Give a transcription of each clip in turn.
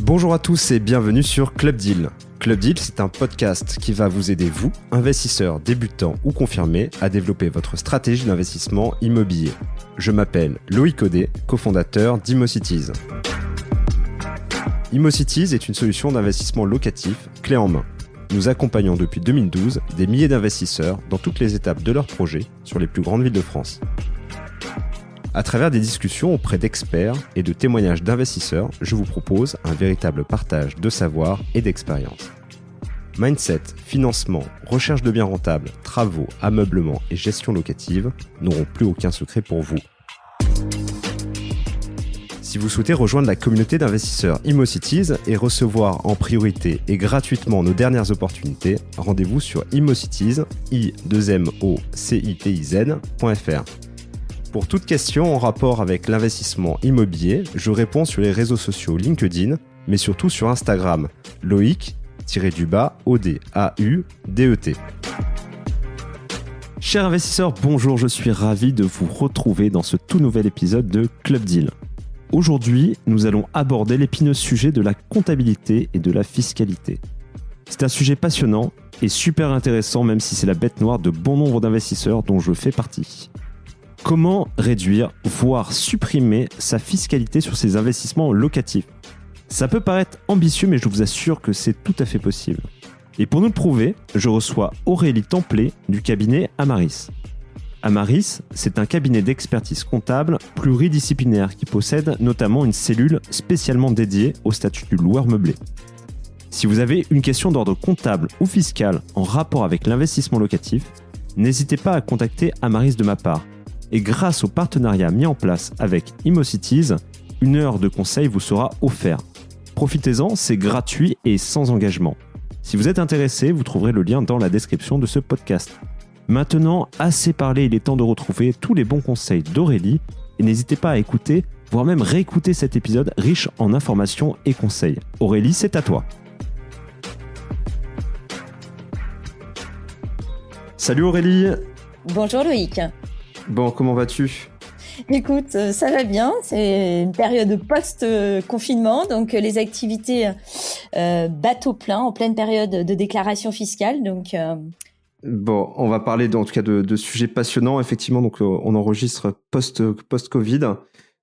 Bonjour à tous et bienvenue sur Club Deal. Club Deal, c'est un podcast qui va vous aider, vous, investisseurs débutants ou confirmés, à développer votre stratégie d'investissement immobilier. Je m'appelle Loïc Audet, cofondateur d'ImmoCities. ImmoCities est une solution d'investissement locatif clé en main. Nous accompagnons depuis 2012 des milliers d'investisseurs dans toutes les étapes de leurs projets sur les plus grandes villes de France. À travers des discussions auprès d'experts et de témoignages d'investisseurs, je vous propose un véritable partage de savoir et d'expérience. Mindset, financement, recherche de biens rentables, travaux, ameublement et gestion locative n'auront plus aucun secret pour vous. Si vous souhaitez rejoindre la communauté d'investisseurs ImmoCities et recevoir en priorité et gratuitement nos dernières opportunités, rendez-vous sur immocities, i2mocities.fr. Pour toute question en rapport avec l'investissement immobilier, je réponds sur les réseaux sociaux LinkedIn, mais surtout sur Instagram, Loïc-Audet. Chers investisseurs, bonjour, je suis ravi de vous retrouver dans ce tout nouvel épisode de Club Deal. Aujourd'hui, nous allons aborder l'épineux sujet de la comptabilité et de la fiscalité. C'est un sujet passionnant et super intéressant, même si c'est la bête noire de bon nombre d'investisseurs dont je fais partie. Comment réduire, voire supprimer sa fiscalité sur ses investissements locatifs ? Ça peut paraître ambitieux, mais je vous assure que c'est tout à fait possible. Et pour nous le prouver, je reçois Aurélie Templet du cabinet Amaris. Amaris, c'est un cabinet d'expertise comptable pluridisciplinaire qui possède notamment une cellule spécialement dédiée au statut du loueur meublé. Si vous avez une question d'ordre comptable ou fiscal en rapport avec l'investissement locatif, n'hésitez pas à contacter Amaris de ma part. Et grâce au partenariat mis en place avec ImmoCities, 1 heure de conseil vous sera offert. Profitez-en, c'est gratuit et sans engagement. Si vous êtes intéressé, vous trouverez le lien dans la description de ce podcast. Maintenant, assez parlé, il est temps de retrouver tous les bons conseils d'Aurélie et n'hésitez pas à écouter, voire même réécouter cet épisode riche en informations et conseils. Aurélie, c'est à toi. Salut Aurélie. Bonjour Loïc. Bon, comment vas-tu ? Écoute, ça va bien, c'est une période post-confinement, donc les activités bateau plein, en pleine période de déclaration fiscale. Bon, on va parler en tout cas de sujets passionnants, effectivement, donc on enregistre post-Covid,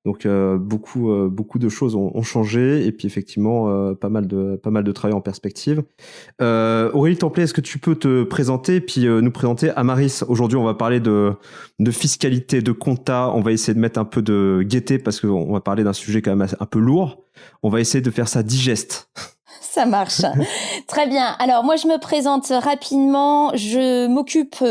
donc beaucoup de choses ont changé et puis effectivement pas mal de travail en perspective. Aurélie Templet, est-ce que tu peux te présenter et puis nous présenter Amaris ? Aujourd'hui, on va parler de fiscalité, de compta. On va essayer de mettre un peu de gaieté parce qu'on va parler d'un sujet quand même un peu lourd. On va essayer de faire ça digeste. Ça marche. Très bien. Alors, moi, je me présente rapidement. Je m'occupe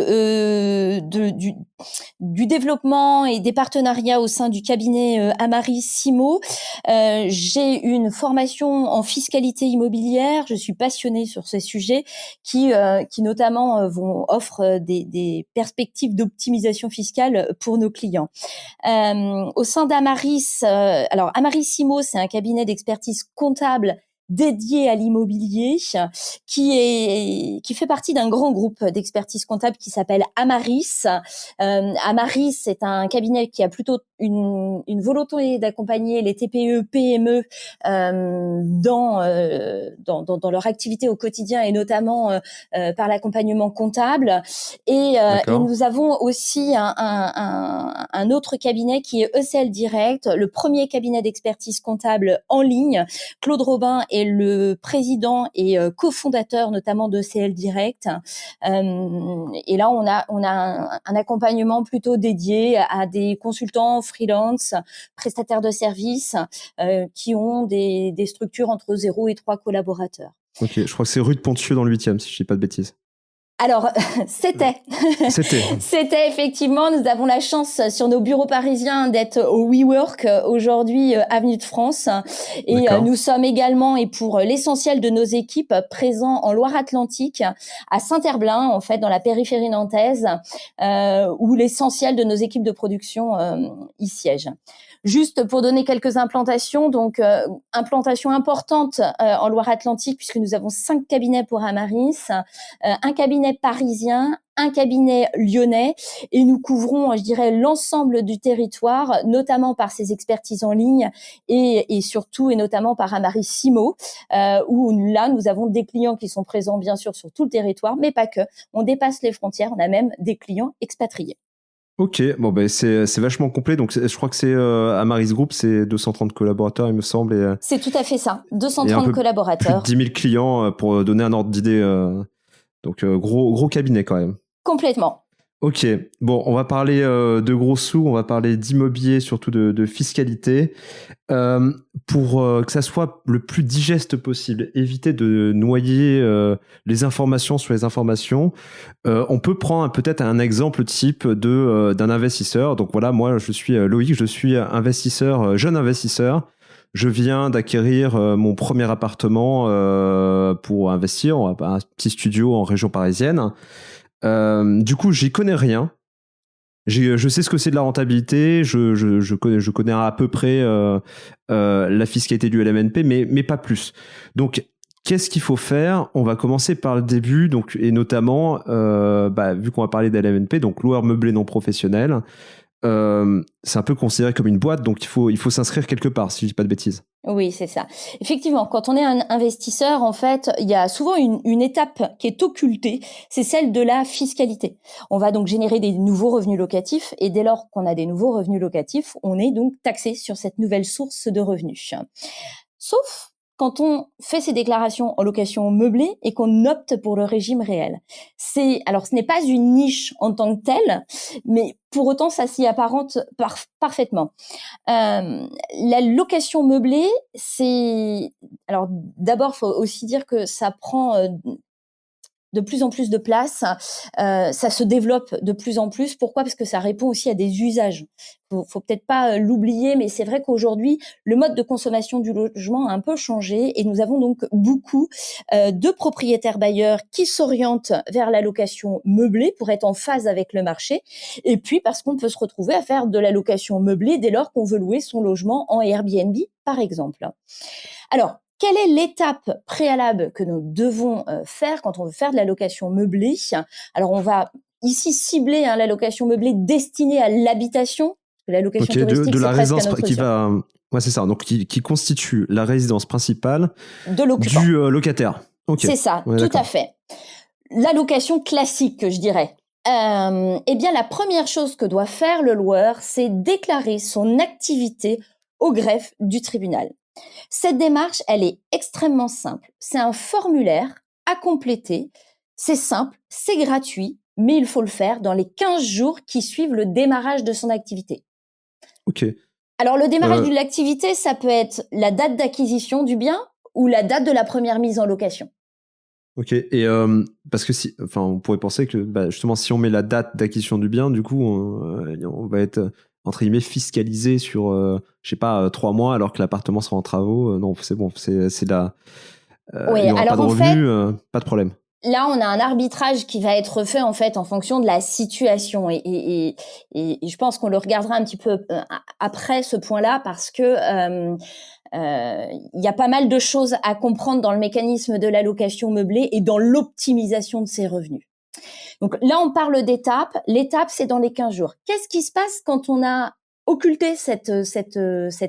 du développement et des partenariats au sein du cabinet Amaris Immo. J'ai une formation en fiscalité immobilière. Je suis passionnée sur ces sujets qui notamment offrent des perspectives d'optimisation fiscale pour nos clients. Au sein d'Amaris, alors Amaris Immo, c'est un cabinet d'expertise comptable dédié à l'immobilier, qui fait partie d'un grand groupe d'expertise comptable qui s'appelle Amaris. Amaris, c'est un cabinet qui a plutôt une volonté d'accompagner les TPE, PME dans leur activité au quotidien et notamment par l'accompagnement comptable. Et nous avons aussi un autre cabinet qui est ECL Direct, le premier cabinet d'expertise comptable en ligne. Claude Robin est le président et cofondateur notamment de ECL Direct. Et là, on a un accompagnement plutôt dédié à des consultants freelance, prestataires de services qui ont des structures entre 0 et 3 collaborateurs. Ok, je crois que c'est rue de Ponthieu dans le 8e, si je dis pas de bêtises. Alors, c'était effectivement, nous avons la chance sur nos bureaux parisiens d'être au WeWork aujourd'hui, avenue de France. Et nous sommes également, et pour l'essentiel de nos équipes, présents en Loire-Atlantique, à Saint-Herblain, en fait, dans la périphérie nantaise, où l'essentiel de nos équipes de production y siègent. Juste pour donner quelques implantations, donc implantation importante en Loire-Atlantique puisque nous avons 5 cabinets pour Amaris, un cabinet parisien, un cabinet lyonnais et nous couvrons, je dirais, l'ensemble du territoire, notamment par ces expertises en ligne et surtout et notamment par Amaris Simo, où là nous avons des clients qui sont présents bien sûr sur tout le territoire, mais pas que. On dépasse les frontières, on a même des clients expatriés. Ok, bon ben c'est vachement complet. Donc je crois que c'est Amaris Group, c'est 230 collaborateurs, il me semble. Et, c'est tout à fait ça, et 230 collaborateurs. Plus de 10 000 clients pour donner un ordre d'idée. Donc gros cabinet quand même. Complètement. Ok, bon, on va parler de gros sous, on va parler d'immobilier, surtout de fiscalité. Pour que ça soit le plus digeste possible, éviter de noyer les informations sur les informations, on peut prendre peut-être un exemple type d'un investisseur. Donc voilà, moi je suis Loïc, je suis investisseur, jeune investisseur. Je viens d'acquérir mon premier appartement pour investir, un petit studio en région parisienne. Du coup, j'y connais rien. Je sais ce que c'est de la rentabilité, je connais à peu près la fiscalité du LMNP, mais pas plus. Donc, qu'est-ce qu'il faut faire? On va commencer par le début, donc, et notamment, vu qu'on va parler d'LMNP, donc loueur meublé non professionnel, c'est un peu considéré comme une boîte, donc il faut s'inscrire quelque part, si je dis pas de bêtises. Oui, c'est ça. Effectivement, quand on est un investisseur, en fait, il y a souvent une étape qui est occultée, c'est celle de la fiscalité. On va donc générer des nouveaux revenus locatifs et dès lors qu'on a des nouveaux revenus locatifs, on est donc taxé sur cette nouvelle source de revenus. Sauf quand on fait ses déclarations en location meublée et qu'on opte pour le régime réel. Alors, ce n'est pas une niche en tant que telle, mais pour autant, ça s'y apparente parfaitement. La location meublée, alors d'abord, faut aussi dire que ça prend de plus en plus de place, ça se développe de plus en plus. Pourquoi? Parce que ça répond aussi à des usages. Faut peut-être pas l'oublier, mais c'est vrai qu'aujourd'hui, le mode de consommation du logement a un peu changé et nous avons donc beaucoup de propriétaires bailleurs qui s'orientent vers la location meublée pour être en phase avec le marché. Et puis parce qu'on peut se retrouver à faire de la location meublée dès lors qu'on veut louer son logement en Airbnb, par exemple. Alors, quelle est l'étape préalable que nous devons faire quand on veut faire de la location meublée? Alors, on va ici cibler la location meublée destinée à l'habitation. La location touristique, de la c'est presque résidence un autre qui sujet. va, ouais, c'est ça. Donc qui constitue la résidence principale de l'occupant. Du locataire. Okay. C'est ça, ouais, tout d'accord. à fait. La location classique, je dirais. Eh bien, la première chose que doit faire le loueur, c'est déclarer son activité au greffe du tribunal. Cette démarche, elle est extrêmement simple. C'est un formulaire à compléter. C'est simple, c'est gratuit, mais il faut le faire dans les 15 jours qui suivent le démarrage de son activité. Ok. Alors, le démarrage de l'activité, ça peut être la date d'acquisition du bien ou la date de la première mise en location. Ok. Et parce que on pourrait penser que justement, si on met la date d'acquisition du bien, du coup, on va être entre guillemets fiscalisé sur, je sais pas, 3 mois, alors que l'appartement sera en travaux. Non, c'est bon, c'est là. Oui, il n'y aura alors pas de revenus, pas de problème. Là, on a un arbitrage qui va être fait en fait en fonction de la situation et je pense qu'on le regardera un petit peu après ce point-là parce que y a pas mal de choses à comprendre dans le mécanisme de la location meublée et dans l'optimisation de ses revenus. Donc là, on parle d'étapes. L'étape, c'est dans les 15 jours. Qu'est-ce qui se passe quand on a occulté cette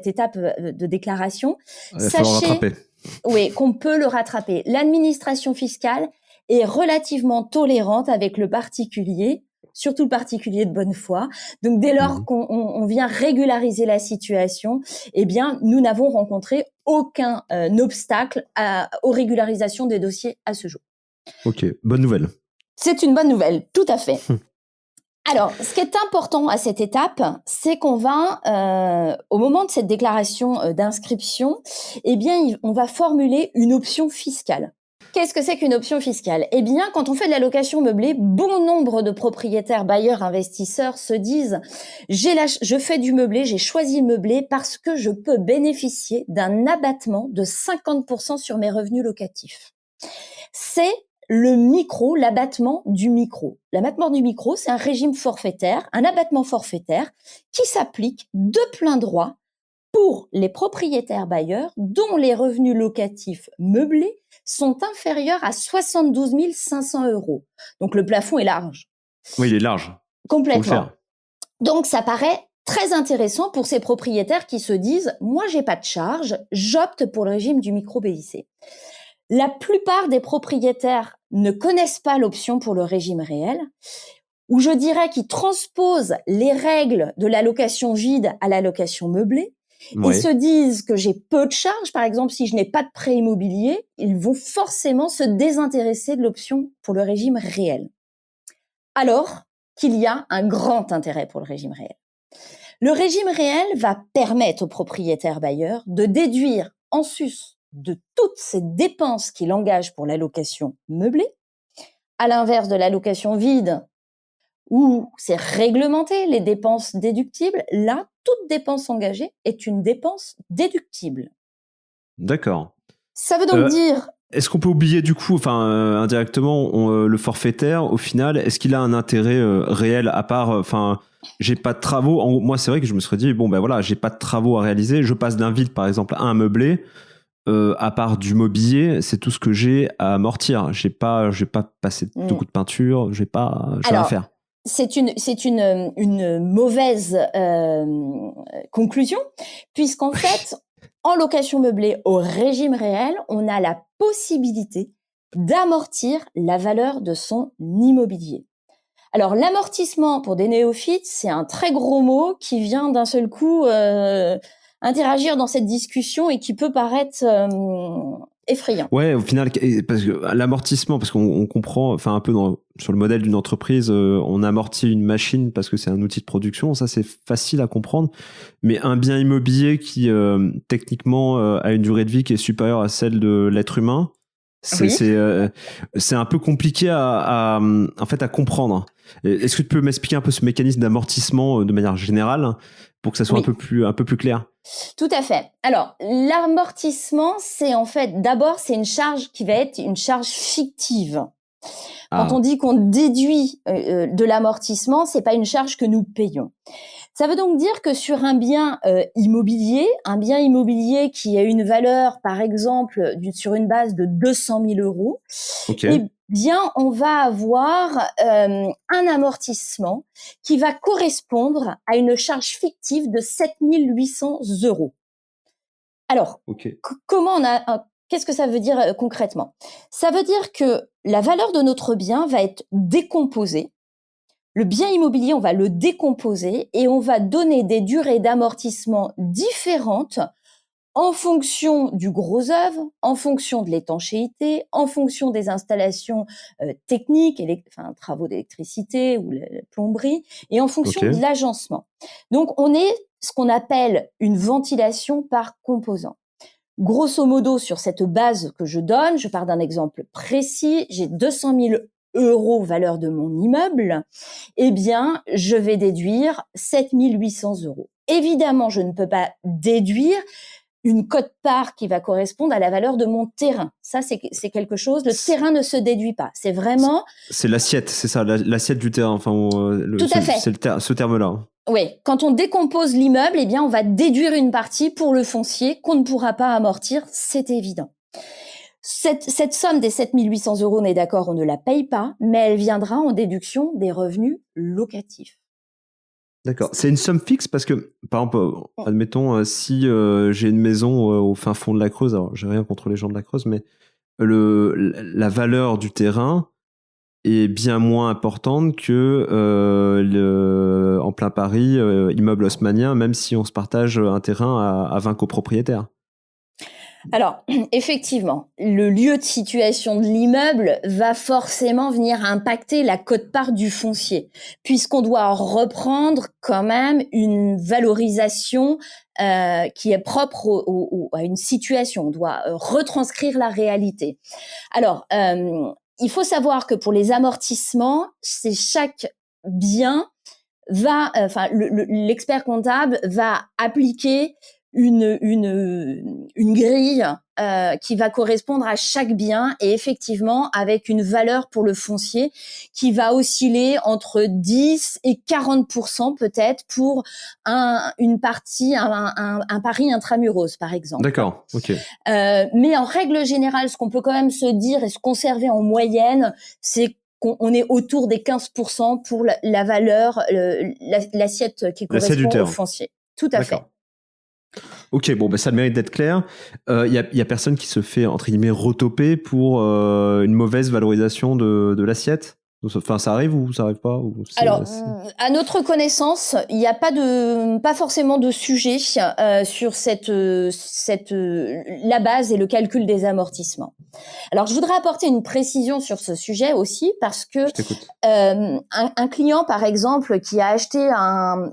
étape de déclaration? Il va falloir rattraper. Oui, qu'on peut le rattraper. L'administration fiscale est relativement tolérante avec le particulier, surtout le particulier de bonne foi. Donc, dès lors qu'on vient régulariser la situation, eh bien, nous n'avons rencontré aucun obstacle aux régularisations des dossiers à ce jour. Ok, bonne nouvelle. C'est une bonne nouvelle, tout à fait. Alors, ce qui est important à cette étape, c'est qu'on va, au moment de cette déclaration d'inscription, eh bien, on va formuler une option fiscale. Qu'est-ce que c'est qu'une option fiscale? Eh bien, quand on fait de la location meublée, bon nombre de propriétaires, bailleurs, investisseurs se disent « je fais du meublé, j'ai choisi le meublé parce que je peux bénéficier d'un abattement de 50% sur mes revenus locatifs. » C'est l'abattement du micro. L'abattement du micro, c'est un régime forfaitaire, un abattement forfaitaire qui s'applique de plein droit pour les propriétaires bailleurs dont les revenus locatifs meublés sont inférieurs à 72 500 €. Donc, le plafond est large. Oui, il est large. Faut le Complètement. faire. Donc, ça paraît très intéressant pour ces propriétaires qui se disent « Moi, j'ai pas de charge, j'opte pour le régime du micro-BIC ». La plupart des propriétaires ne connaissent pas l'option pour le régime réel, ou je dirais qu'ils transposent les règles de la location vide à la location meublée. Ouais. Ils se disent que j'ai peu de charges. Par exemple, si je n'ai pas de prêt immobilier, ils vont forcément se désintéresser de l'option pour le régime réel. Alors qu'il y a un grand intérêt pour le régime réel. Le régime réel va permettre aux propriétaires bailleurs de déduire en sus de toutes ces dépenses qu'il engage pour la location meublée, à l'inverse de la location vide, où c'est réglementé les dépenses déductibles. Là, toute dépense engagée est une dépense déductible. D'accord. Ça veut donc dire... Est-ce qu'on peut oublier du coup, indirectement, le forfaitaire, au final, est-ce qu'il a un intérêt réel à part, j'ai pas de travaux. Moi, c'est vrai que je me serais dit, bon, ben voilà, j'ai pas de travaux à réaliser. Je passe d'un vide, par exemple, à un meublé. À part du mobilier, c'est tout ce que j'ai à amortir. J'ai pas passé de coups de peinture. J'ai rien à faire. C'est une mauvaise conclusion, puisqu'en fait, en location meublée au régime réel, on a la possibilité d'amortir la valeur de son immobilier. Alors, l'amortissement pour des néophytes, c'est un très gros mot qui vient d'un seul coup interagir dans cette discussion et qui peut paraître effrayant. Ouais, au final, parce que l'amortissement, parce qu'on comprend, un peu sur le modèle d'une entreprise, on amortit une machine parce que c'est un outil de production, ça c'est facile à comprendre. Mais un bien immobilier qui techniquement a une durée de vie qui est supérieure à celle de l'être humain, c'est un peu compliqué à comprendre. Est-ce que tu peux m'expliquer un peu ce mécanisme d'amortissement de manière générale pour que ça soit un peu plus clair? Tout à fait. Alors, l'amortissement, c'est en fait, d'abord, c'est une charge qui va être une charge fictive. Quand on dit qu'on déduit de l'amortissement, c'est pas une charge que nous payons. Ça veut donc dire que sur un bien immobilier qui a une valeur, par exemple, sur une base de 200 000 €, okay. Eh bien, on va avoir un amortissement qui va correspondre à une charge fictive de 7 800 €. Alors, qu'est-ce que ça veut dire concrètement? Ça veut dire que la valeur de notre bien va être décomposée. Le bien immobilier, on va le décomposer et on va donner des durées d'amortissement différentes en fonction du gros œuvre, en fonction de l'étanchéité, en fonction des installations techniques, travaux d'électricité ou la plomberie, et en fonction de l'agencement. Donc, on est ce qu'on appelle une ventilation par composant. Grosso modo, sur cette base que je donne, je pars d'un exemple précis, j'ai 200 000 € valeur de mon immeuble, eh bien, je vais déduire 7 800 €. Évidemment, je ne peux pas déduire une quote-part qui va correspondre à la valeur de mon terrain. Ça, c'est quelque chose, le terrain ne se déduit pas. C'est vraiment... C'est l'assiette, c'est ça, l'assiette du terrain. Tout à fait. C'est ce terme-là. Oui, quand on décompose l'immeuble, eh bien, on va déduire une partie pour le foncier qu'on ne pourra pas amortir, c'est évident. Cette somme des 7 800 €, on est d'accord, on ne la paye pas, mais elle viendra en déduction des revenus locatifs. D'accord. C'est une somme fixe parce que, par exemple, admettons, si j'ai une maison au fin fond de la Creuse, alors j'ai rien contre les gens de la Creuse, mais la valeur du terrain est bien moins importante que en plein Paris, immeuble haussmannien, même si on se partage un terrain à 20 copropriétaires. Alors, effectivement, le lieu de situation de l'immeuble va forcément venir impacter la quote-part du foncier, puisqu'on doit reprendre quand même une valorisation qui est propre à une situation. On doit retranscrire la réalité. Alors, il faut savoir que pour les amortissements, c'est chaque bien l'expert comptable va appliquer une grille qui va correspondre à chaque bien et effectivement avec une valeur pour le foncier qui va osciller entre 10 et 40% peut-être pour une partie, un pari intramuros par exemple. D'accord, ok. Mais en règle générale, ce qu'on peut quand même se dire et se conserver en moyenne, c'est qu'on est autour des 15% pour la valeur, l'assiette qui correspond au foncier. Tout à fait. Ok, bon, ça le mérite d'être clair. Y a personne qui se fait, entre guillemets, retoper pour une mauvaise valorisation de l'assiette? Enfin, ça arrive ou ça arrive pas? Alors, à notre connaissance, il n'y a pas forcément de sujet sur la base et le calcul des amortissements. Alors, je voudrais apporter une précision sur ce sujet aussi parce que un client, par exemple, qui a acheté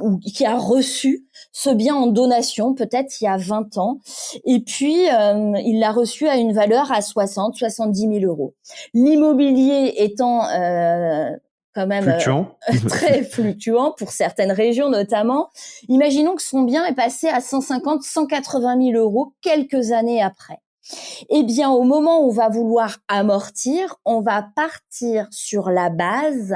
ou qui a reçu ce bien en donation, peut-être il y a 20 ans, et puis il l'a reçu à une valeur à 70 000 euros. L'immobilier étant quand même très fluctuant pour certaines régions notamment. Imaginons que son bien est passé à 180 000 euros quelques années après. Eh bien, au moment où on va vouloir amortir, on va partir sur la base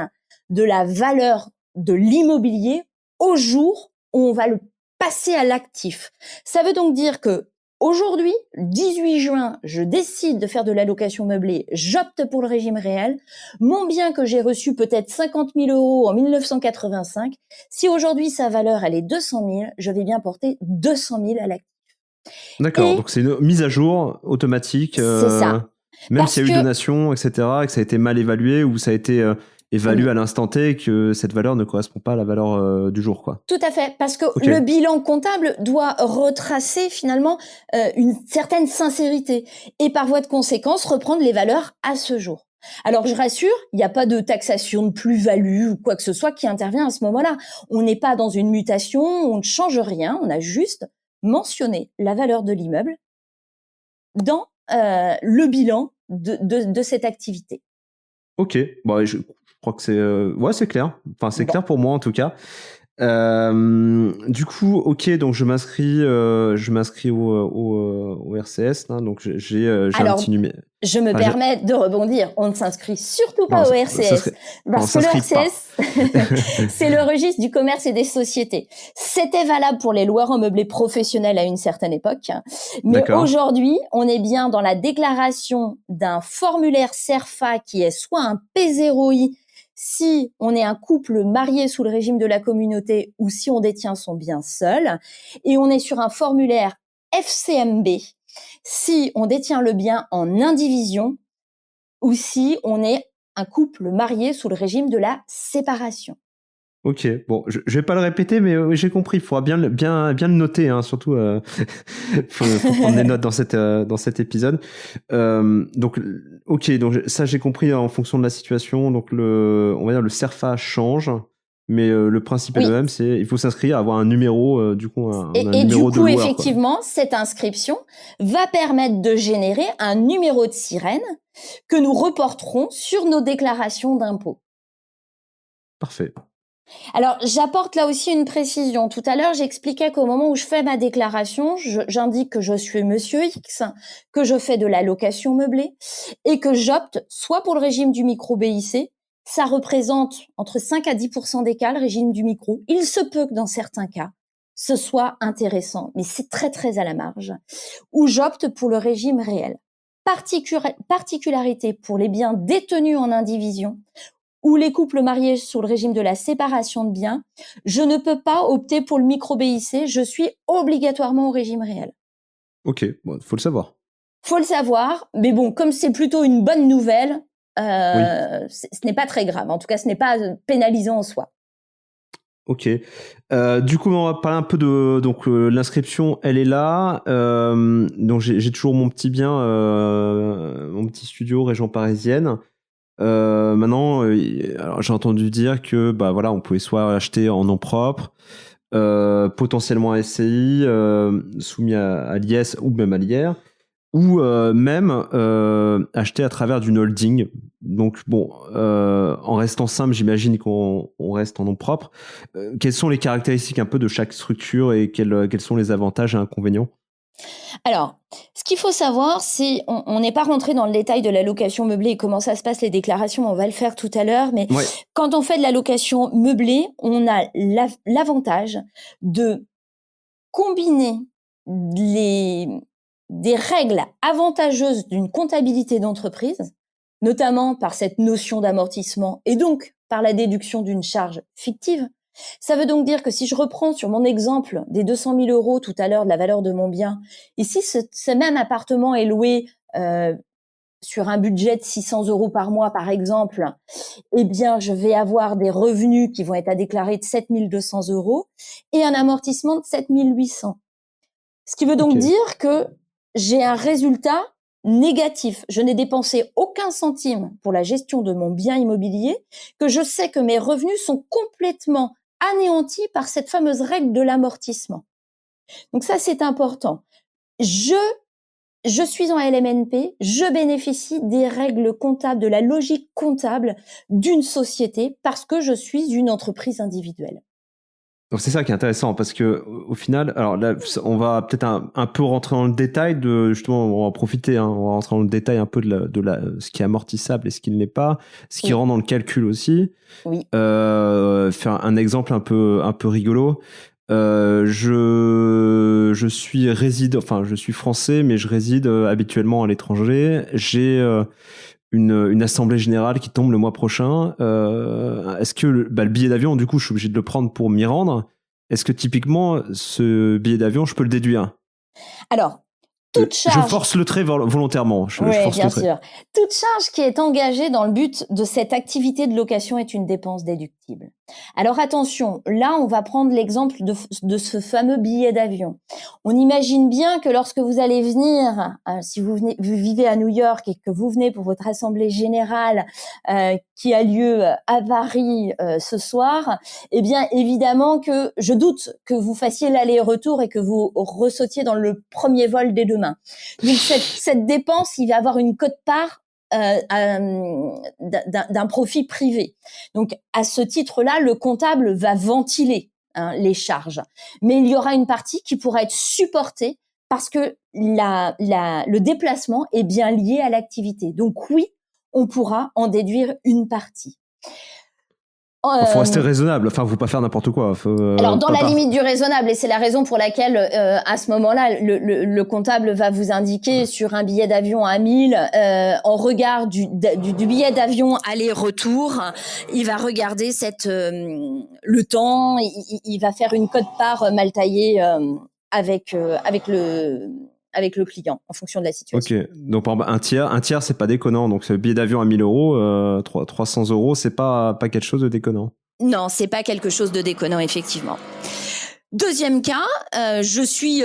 de la valeur de l'immobilier au jour où on va le passer à l'actif. Ça veut donc dire que aujourd'hui, 18 juin, je décide de faire de la location meublée, j'opte pour le régime réel. Mon bien que j'ai reçu peut-être 50 000 euros en 1985, si aujourd'hui sa valeur elle est 200 000, je vais bien porter 200 000 à l'actif. D'accord, donc c'est une mise à jour automatique. C'est ça. Même s'il y a eu donation, etc., et que ça a été mal évalué ou ça a été évalué à l'instant T et que cette valeur ne correspond pas à la valeur du jour, quoi. Tout à fait, parce que le bilan comptable doit retracer finalement une certaine sincérité et par voie de conséquence reprendre les valeurs à ce jour. Alors je rassure, il n'y a pas de taxation de plus-value ou quoi que ce soit qui intervient à ce moment-là. On n'est pas dans une mutation, on ne change rien, on a juste mentionné la valeur de l'immeuble dans le bilan de cette activité. Ok, bon, je crois que c'est clair. Enfin, c'est clair pour moi en tout cas. Du coup, ok, donc je m'inscris au RCS, hein, donc j'ai un petit numéro. Je me permets de rebondir. On ne s'inscrit surtout pas au RCS. Parce que le RCS, c'est le registre du commerce et des sociétés. C'était valable pour les loueurs en meublé professionnels à une certaine époque. Mais aujourd'hui, on est bien dans la déclaration d'un formulaire CERFA qui est soit un P0I si on est un couple marié sous le régime de la communauté ou si on détient son bien seul. Et on est sur un formulaire FCMB si on détient le bien en indivision ou si on est un couple marié sous le régime de la séparation. Ok, bon, je vais pas le répéter, mais j'ai compris. Il faudra bien le noter, hein, surtout. Faut prendre des notes dans cet épisode. Donc, ok, donc ça j'ai compris en fonction de la situation. Donc on va dire le CERFA change, mais le principe est le même. C'est il faut s'inscrire, avoir un numéro, du coup un numéro du coup, de loueur, effectivement, cette inscription va permettre de générer un numéro de sirène que nous reporterons sur nos déclarations d'impôts. Parfait. Alors, j'apporte là aussi une précision. Tout à l'heure, j'expliquais qu'au moment où je fais ma déclaration, j'indique que je suis Monsieur X, que je fais de la location meublée et que j'opte soit pour le régime du micro BIC. Ça représente entre 5 à 10% des cas, le régime du micro. Il se peut que dans certains cas, ce soit intéressant, mais c'est très, très à la marge. Ou j'opte pour le régime réel. Particularité pour les biens détenus en indivision ou les couples mariés sous le régime de la séparation de biens, je ne peux pas opter pour le micro-BIC, je suis obligatoirement au régime réel. Ok, bon, faut le savoir. Faut le savoir, mais bon, comme c'est plutôt une bonne nouvelle, ce n'est pas très grave. En tout cas, ce n'est pas pénalisant en soi. Ok. Du coup, on va parler un peu de l'inscription. Elle est là. Donc j'ai toujours mon petit bien, mon petit studio région parisienne. Maintenant, alors j'ai entendu dire que voilà, on pouvait soit acheter en nom propre, potentiellement à SCI, soumis à l'IS ou même à l'IR, ou même acheter à travers d'une holding. Donc bon, en restant simple, j'imagine qu'on reste en nom propre. Quelles sont les caractéristiques un peu de chaque structure et quels sont les avantages et inconvénients ? Alors, ce qu'il faut savoir, c'est, on n'est pas rentré dans le détail de la location meublée et comment ça se passe, les déclarations, on va le faire tout à l'heure, mais Ouais. quand on fait de la location meublée, on a l'avantage de combiner des règles avantageuses d'une comptabilité d'entreprise, notamment par cette notion d'amortissement et donc par la déduction d'une charge fictive. Ça veut donc dire que si je reprends sur mon exemple des 200 000 euros tout à l'heure de la valeur de mon bien, et si ce même appartement est loué sur un budget de 600 euros par mois, par exemple, eh bien, je vais avoir des revenus qui vont être à déclarer de 7 200 euros et un amortissement de 7 800. Ce qui veut donc dire que j'ai un résultat négatif. Je n'ai dépensé aucun centime pour la gestion de mon bien immobilier, que je sais que mes revenus sont complètement anéantis par cette fameuse règle de l'amortissement. Donc ça, c'est important. Je suis en LMNP, je bénéficie des règles comptables, de la logique comptable d'une société parce que je suis une entreprise individuelle. Donc c'est ça qui est intéressant parce que au final, alors là, on va peut-être un peu rentrer dans le détail de justement, on va en profiter, on va rentrer dans le détail un peu de ce qui est amortissable et ce qui ne l'est pas, ce qui rentre dans le calcul aussi. Oui. Faire un exemple un peu rigolo. Je suis je suis français, mais je réside habituellement à l'étranger. J'ai une assemblée générale qui tombe le mois prochain. Est-ce que le billet d'avion, du coup, je suis obligé de le prendre pour m'y rendre? Est-ce que typiquement, ce billet d'avion, je peux le déduire? Alors, toute charge... Je force le trait volontairement. Oui, bien sûr. Toute charge qui est engagée dans le but de cette activité de location est une dépense déductible. Alors attention, là, on va prendre l'exemple de ce fameux billet d'avion. On imagine bien que lorsque vous allez venir, si vous vivez à New York et que vous venez pour votre assemblée générale qui a lieu à Paris ce soir, eh bien évidemment que je doute que vous fassiez l'aller-retour et que vous ressautiez dans le premier vol dès demain. Donc cette dépense, il va avoir une quote-part d'un profit privé. Donc à ce titre-là, le comptable va ventiler les charges, mais il y aura une partie qui pourra être supportée parce que le déplacement est bien lié à l'activité. Donc oui, on pourra en déduire une partie. Il faut rester raisonnable, enfin, faut pas faire n'importe quoi. Alors, dans la limite du raisonnable, et c'est la raison pour laquelle, à ce moment-là, le comptable va vous indiquer sur un billet d'avion à 1000, en regard du billet d'avion aller-retour, il va regarder le temps, il va faire une quote-part mal taillée avec le client, en fonction de la situation. Ok, donc par exemple, un tiers, c'est pas déconnant. Donc, ce billet d'avion à 1000 euros, 300 euros, c'est pas quelque chose de déconnant. Non, c'est pas quelque chose de déconnant, effectivement. Deuxième cas, je suis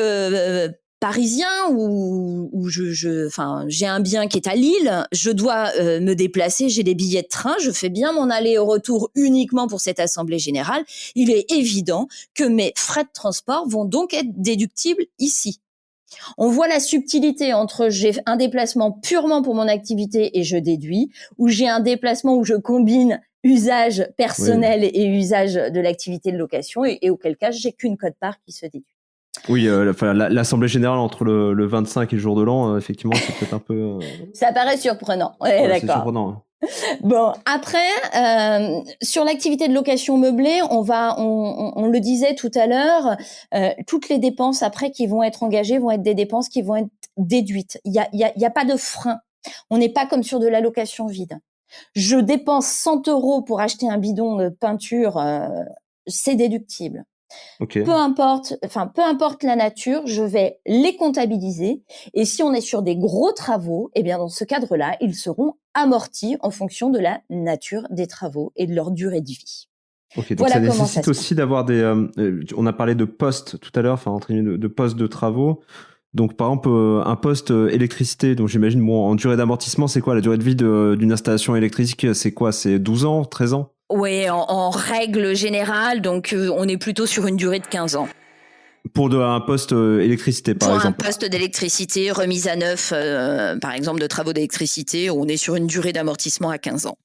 parisien ou j'ai un bien qui est à Lille, je dois me déplacer, j'ai des billets de train, je fais bien mon aller-retour uniquement pour cette assemblée générale. Il est évident que mes frais de transport vont donc être déductibles ici. On voit la subtilité entre j'ai un déplacement purement pour mon activité et je déduis, ou j'ai un déplacement où je combine usage personnel et usage de l'activité de location, et auquel cas j'ai qu'une quote-part qui se déduit. Oui, l'assemblée générale entre le 25 et le jour de l'an, effectivement, c'est peut-être un peu... Ça paraît surprenant, ouais, d'accord. C'est surprenant. Bon, après, sur l'activité de location meublée, on le disait tout à l'heure, toutes les dépenses après qui vont être engagées vont être des dépenses qui vont être déduites. Il y a pas de frein. On n'est pas comme sur de la location vide. Je dépense 100 euros pour acheter un bidon de peinture, c'est déductible. Okay. Peu importe la nature, je vais les comptabiliser. Et si on est sur des gros travaux, eh bien dans ce cadre-là, ils seront amortis en fonction de la nature des travaux et de leur durée de vie. Ok, donc voilà, ça nécessite aussi d'avoir des... on a parlé de postes tout à l'heure, enfin entre guillemets de postes de travaux. Donc par exemple un poste électricité, donc j'imagine en durée d'amortissement, c'est quoi la durée de vie d'une installation électrique? C'est quoi? C'est 12 ans, 13 ans? Oui, en règle générale, donc on est plutôt sur une durée de 15 ans. Pour un poste électricité, par exemple. Pour un poste d'électricité, remise à neuf, par exemple, de travaux d'électricité, on est sur une durée d'amortissement à 15 ans.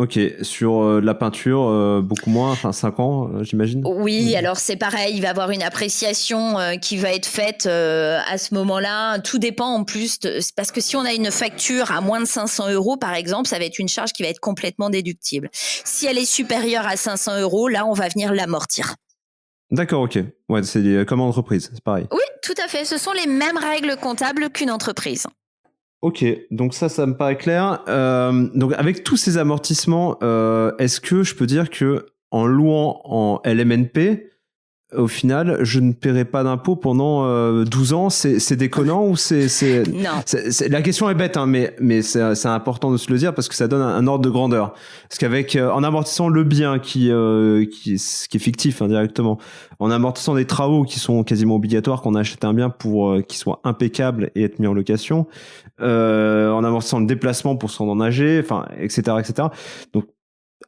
Ok, sur la peinture, beaucoup moins, enfin 5 ans, j'imagine. Oui, alors c'est pareil, il va y avoir une appréciation qui va être faite à ce moment-là. Tout dépend en plus, parce que si on a une facture à moins de 500 euros, par exemple, ça va être une charge qui va être complètement déductible. Si elle est supérieure à 500 euros, là, on va venir l'amortir. D'accord, ok. Ouais, c'est comme en entreprise, c'est pareil. Oui, tout à fait. Ce sont les mêmes règles comptables qu'une entreprise. Ok, donc ça me paraît clair. Donc avec tous ces amortissements, est-ce que je peux dire que en louant en LMNP, au final, je ne paierai pas d'impôt pendant 12 ans? C'est déconnant ou Non. La question est bête, hein, mais c'est important de se le dire parce que ça donne un ordre de grandeur. Parce qu'avec en amortissant le bien qui est fictif indirectement, en amortissant des travaux qui sont quasiment obligatoires, qu'on achète un bien pour qu'il soit impeccable et être mis en location, en amortissant le déplacement pour se rendre en AG, enfin, etc., etc. Donc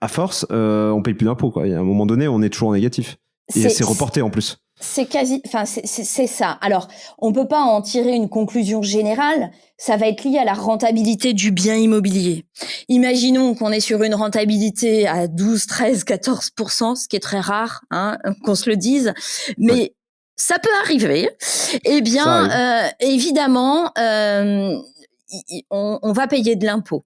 à force, on paye plus d'impôts, quoi. Il y a un moment donné, on est toujours en négatif. Et c'est reporté en plus. C'est ça. Alors, on peut pas en tirer une conclusion générale. Ça va être lié à la rentabilité du bien immobilier. Imaginons qu'on est sur une rentabilité à 12, 13, 14%, ce qui est très rare, hein, qu'on se le dise. Mais ouais, ça peut arriver. Eh bien, évidemment, on va payer de l'impôt.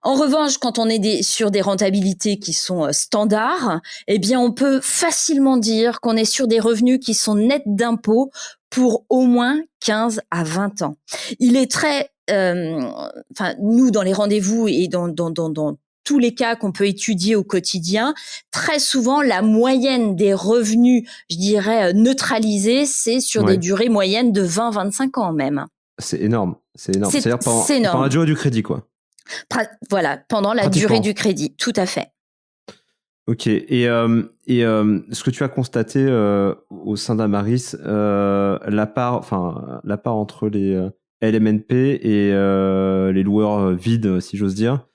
En revanche, quand on est sur des rentabilités qui sont standards, eh bien, on peut facilement dire qu'on est sur des revenus qui sont nets d'impôts pour au moins 15 à 20 ans. Il est très, nous, dans les rendez-vous et dans tous les cas qu'on peut étudier au quotidien, très souvent, la moyenne des revenus, je dirais, neutralisés, c'est sur des durées moyennes de 20-25 ans même. C'est énorme. C'est-à-dire pendant la durée du crédit, quoi. Voilà, pendant la durée du crédit, tout à fait. Ok, et ce que tu as constaté au sein d'Amaris, la part entre les LMNP et les loueurs vides, si j'ose dire,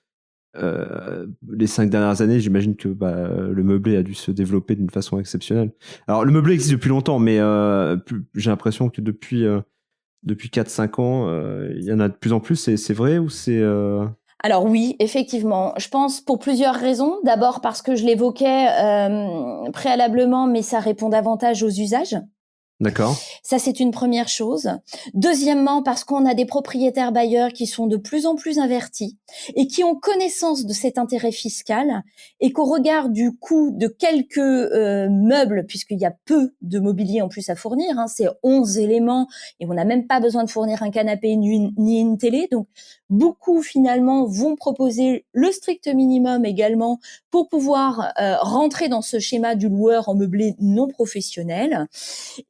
les 5 dernières années, j'imagine que le meublé a dû se développer d'une façon exceptionnelle. Alors, le meublé existe depuis longtemps, mais j'ai l'impression que depuis 4-5 ans, il y en a de plus en plus. C'est vrai ou c'est... Alors oui, effectivement, je pense pour plusieurs raisons. D'abord parce que je l'évoquais préalablement, mais ça répond davantage aux usages. D'accord. Ça, c'est une première chose. Deuxièmement, parce qu'on a des propriétaires bailleurs qui sont de plus en plus avertis et qui ont connaissance de cet intérêt fiscal et qu'au regard du coût de quelques meubles, puisqu'il y a peu de mobilier en plus à fournir, hein, c'est 11 éléments et on n'a même pas besoin de fournir un canapé ni une télé. Donc, beaucoup finalement vont proposer le strict minimum également pour pouvoir rentrer dans ce schéma du loueur en meublé non professionnel.